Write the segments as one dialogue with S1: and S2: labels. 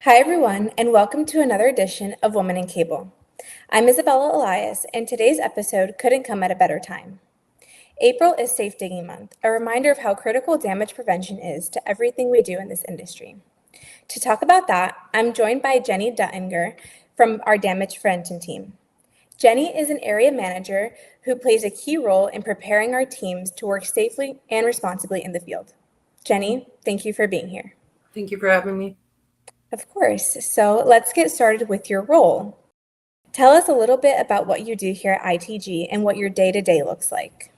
S1: Hi, everyone, and welcome to another edition of Women in Cable. I'm Isabella Elias, and today's episode couldn't come at a better time. April is Safe Digging Month, a reminder of how critical damage prevention is to everything we do in this industry. To talk about that, I'm joined by Jenny Duttinger from our damage prevention team. Jenny is an area manager who plays a key role in preparing our teams to work safely and responsibly in the field. Jenny, thank you for being here.
S2: Thank you for having me.
S1: Of course. So let's get started with your role. Tell us a little bit about what you do here at ITG and what your day-to-day looks like.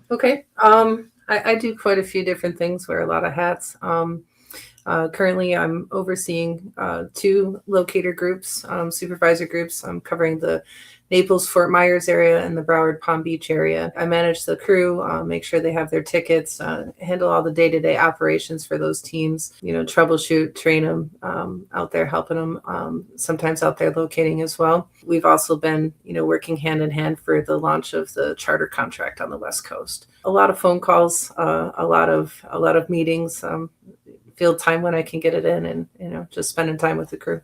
S2: Okay. I do quite a few different things, wear a lot of hats. Currently, I'm overseeing two locator groups, supervisor groups. I'm covering the Naples-Fort Myers area and the Broward Palm Beach area. I manage the crew, make sure they have their tickets, handle all the day-to-day operations for those teams, troubleshoot, train them, out there helping them, sometimes out there locating as well. We've also been, working hand in hand for the launch of the charter contract on the West Coast. A lot of phone calls, a lot of meetings, field time when I can get it in, and just spending time with the crew.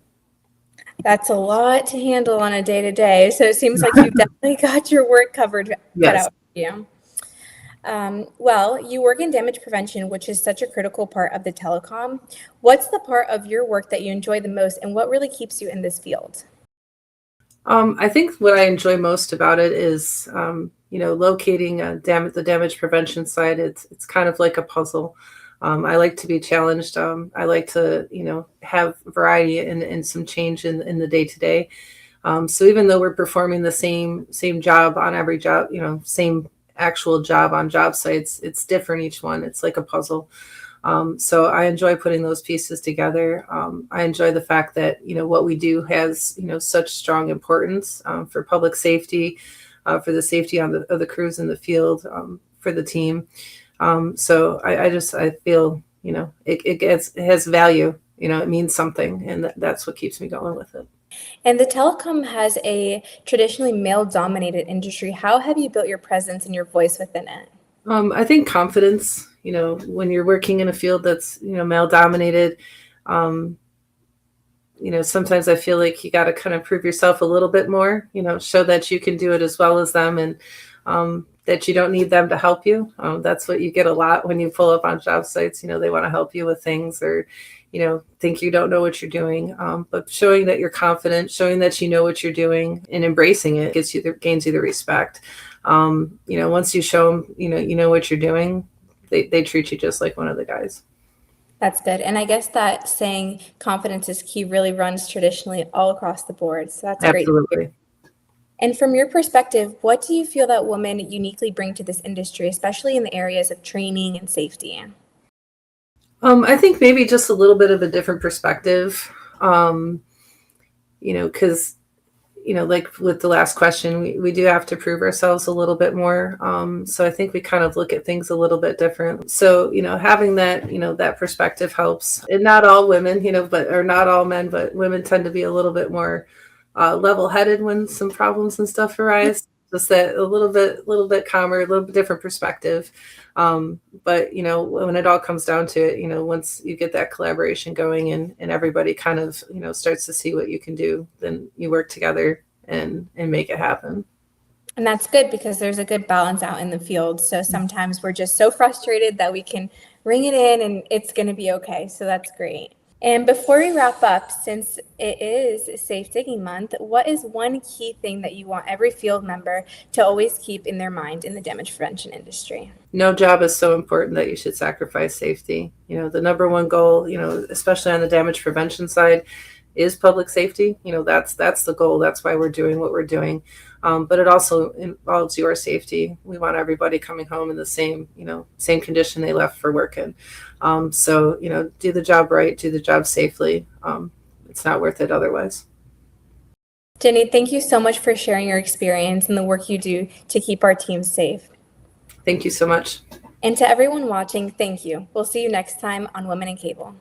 S1: That's a lot to handle on a day-to-day, so it seems like you've definitely got your work covered.
S2: Yes.
S1: Cut out for you. Well, you work in damage prevention, which is such a critical part of the telecom. What's the part of your work that you enjoy the most, and what really keeps you in this field?
S2: I think what I enjoy most about it is, locating the damage prevention side. It's kind of like a puzzle. I like to be challenged. I like to, have variety and some change in the day to day. So even though we're performing the same job on every job, same actual job on job sites, it's different each one. It's like a puzzle. So I enjoy putting those pieces together. I enjoy the fact that, what we do has, such strong importance for public safety, for the safety of the crews in the field, for the team. So I feel, it has value, it means something, and that's what keeps me going with it.
S1: And the telecom has a traditionally male-dominated industry. How have you built your presence and your voice within it?
S2: I think confidence, when you're working in a field that's, male dominated, sometimes I feel like you got to kind of prove yourself a little bit more, show that you can do it as well as them, and that you don't need them to help you. That's what you get a lot when you pull up on job sites. They want to help you with things, or, think you don't know what you're doing. But showing that you're confident, showing that you know what you're doing, and embracing it gains you the respect. Once you show them, you know what you're doing, they treat you just like one of the guys.
S1: That's good. And I guess that saying confidence is key really runs traditionally all across the board. So that's great.
S2: Absolutely.
S1: And from your perspective, what do you feel that women uniquely bring to this industry, especially in the areas of training and safety?
S2: I think maybe just a little bit of a different perspective, because, like with the last question, we do have to prove ourselves a little bit more. So I think we kind of look at things a little bit different. So, having that, that perspective helps. And not all women, or not all men, but women tend to be a little bit more level-headed when some problems and stuff arise. Just that a little bit calmer, a little bit different perspective. But when it all comes down to it, once you get that collaboration going, and everybody kind of starts to see what you can do, then you work together and make it happen.
S1: And that's good, because there's a good balance out in the field. So sometimes we're just so frustrated that we can ring it in and it's going to be okay. So that's great. And before we wrap up, since it is Safe Digging Month, what is one key thing that you want every field member to always keep in their mind in the damage prevention industry?
S2: No job is so important that you should sacrifice safety. The number one goal, especially on the damage prevention side, is public safety. That's the goal. That's why we're doing what we're doing. But it also involves your safety. We want everybody coming home in the same condition they left for work in. So, do the job right, do the job safely. It's not worth it otherwise.
S1: Jenny, thank you so much for sharing your experience and the work you do to keep our team safe.
S2: Thank you so much.
S1: And to everyone watching, thank you. We'll see you next time on Women in Cable.